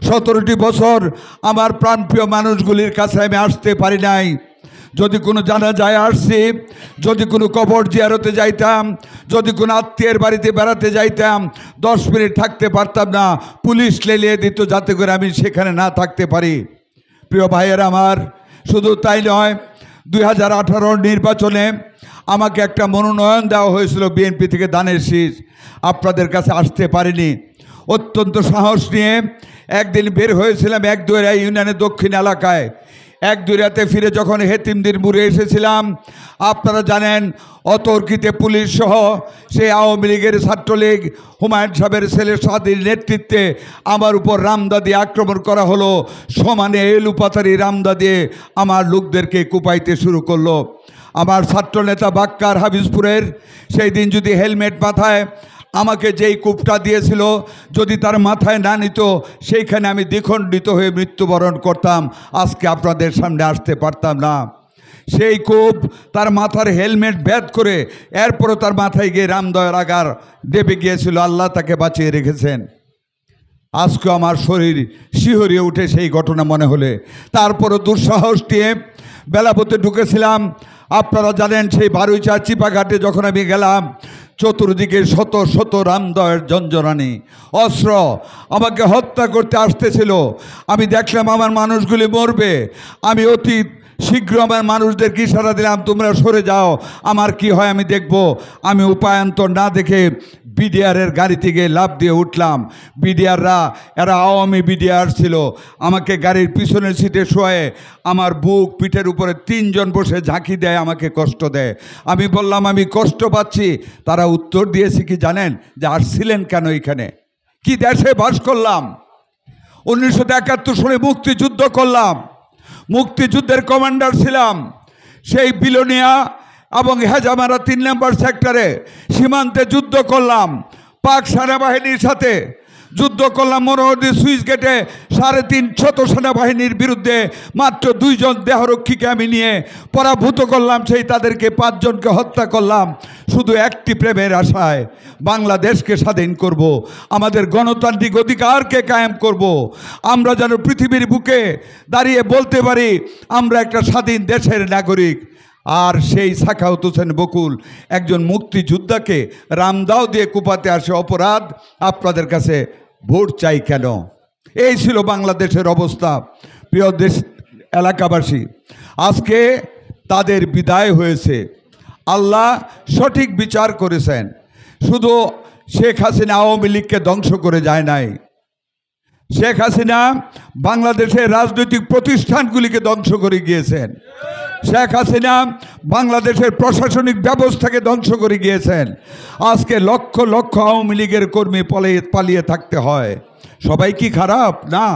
17টি বছর আমার প্রাণপ্রিয় মানুষগুলির কাছে আমি আসতে পারি নাই। যদি কোনো জানাজায় আসছি, যদি কোনো কবর জিয়ারতে যাইতাম, যদি কোনো আত্মীয়ের বাড়িতে বেড়াতে যাইতাম, 10 মিনিট থাকতে পারতাম না, পুলিশ লেলিয়ে দিত যাতে করে আমি সেখানে না থাকতে পারি। প্রিয় ভাইয়েরা আমার, শুধু তাই নয়, 2018 নির্বাচনে আমাকে একটা মনোনয়ন দেওয়া হয়েছিল বিএনপি থেকে দানের শীষ। আপনাদের কাছে আসতে পারিনি। অত্যন্ত সাহস নিয়ে একদিন বের হয়েছিলাম 1-2 ইউনিয়নের দক্ষিণ এলাকায়। 1-2 ফিরে যখন হেতিমদের মুড়ে এসেছিলাম, আপনারা জানেন অতর্কিতে পুলিশ সহ সেই আওয়ামী লীগের ছাত্রলীগ হুমায়ুন সাহেবের ছেলে সাদির নেতৃত্বে আমার উপর রামদা দিয়ে আক্রমণ করা হলো। সমানে এলুপাতারি রামদা দিয়ে আমার লোকদেরকে কুপাইতে শুরু করলো। আমার ছাত্রনেতা বাক্কার হাফিজপুরের সেই দিন যদি হেলমেট মাথায় আমাকে যেই কূপটা দিয়েছিল যদি তার মাথায় না নিত, সেইখানে আমি দ্বিখণ্ডিত হয়ে মৃত্যুবরণ করতাম, আজকে আপনাদের সামনে আসতে পারতাম না। সেই কূপ তার মাথার হেলমেট ভেদ করে এরপরও তার মাথায় গিয়ে রামদয়ের আগার দেবে গিয়েছিল। আল্লাহ তাকে বাঁচিয়ে রেখেছেন। আজকে আমার শরীর শিহরিয়ে উঠে সেই ঘটনা মনে হলে। তারপরও দুঃসাহস নিয়ে বেলাপথে ঢুকেছিলাম। আপনারা জানেন সেই বারুইচা চিপাঘাটে যখন আমি গেলাম, চতুর্দিকে শত শত রামদয়ের ঝঞ্ঝনানি অস্ত্র আমাকে হত্যা করতে আসতেছিল। আমি দেখলাম আমার মানুষগুলি মরবে। আমি অতি শীঘ্র আমার মানুষদেরকে ইশারা দিলাম, তোমরা সরে যাও, আমার কি হয় আমি দেখব। আমি উপায়ান্তর না দেখে বিডিআরের গাড়িতে গিয়ে লাফ দিয়ে উঠলাম। বিডিআররা, এরা আওয়ামী বিডিআর ছিল, আমাকে গাড়ির পিছনের সিটে শোয়ে আমার বুক পিঠের উপরে 3 জন বসে ঝাঁকি দেয়, আমাকে কষ্ট দেয়। আমি বললাম আমি কষ্ট পাচ্ছি। তারা উত্তর দিয়েছে কি জানেন? যে আসছিলেন কেন এখানে? কি দেশে বাস করলাম? 1971 সালে মুক্তিযুদ্ধ করলাম, মুক্তিযুদ্ধের কমান্ডার ছিলাম। সেই বিলোনিয়া এবং হেজামারা 3 নম্বর সেক্টরে সীমান্তে যুদ্ধ করলাম, পাক সেনাবাহিনীর সাথে যুদ্ধ করলাম। মনোহরদী সুইচ গেটে 350 সেনাবাহিনীর বিরুদ্ধে মাত্র 2 জন দেহরক্ষীকে আমি নিয়ে পরাভূত করলাম। সেই তাদেরকে 5 জনকে হত্যা করলাম শুধু একটি প্রেমের আশায়, বাংলাদেশকে স্বাধীন করব, আমাদের গণতান্ত্রিক অধিকারকে কায়েম করব। আমরা যেন পৃথিবীর বুকে দাঁড়িয়ে বলতে পারি আমরা একটা স্বাধীন দেশের নাগরিক। আর সেই সাখাওয়াত হোসেন বকুল একজন মুক্তিযোদ্ধাকে রামদাও দিয়ে কুপাতে আসে অপরাধ। আপনাদের কাছে ভোট চাই কেন? এই ছিল বাংলাদেশের অবস্থা। প্রিয় দেশ এলাকাবাসী, আজকে তাদের বিদায় হয়েছে। আল্লাহ সঠিক বিচার করেছেন। শুধু শেখ হাসিনা আওয়ামী লীগকে ধ্বংস করে যায় নাই, শেখ হাসিনা বাংলাদেশের রাজনৈতিক প্রতিষ্ঠানগুলিকে ধ্বংস করে গিয়েছেন। শেখ হাসিনা বাংলাদেশের প্রশাসনিক ব্যবস্থাকে ধ্বংস করে গিয়েছেন। আজকে লক্ষ লক্ষ আওয়ামী লীগের কর্মী পালিয়ে থাকতে হয়। সবাই কি খারাপ? না।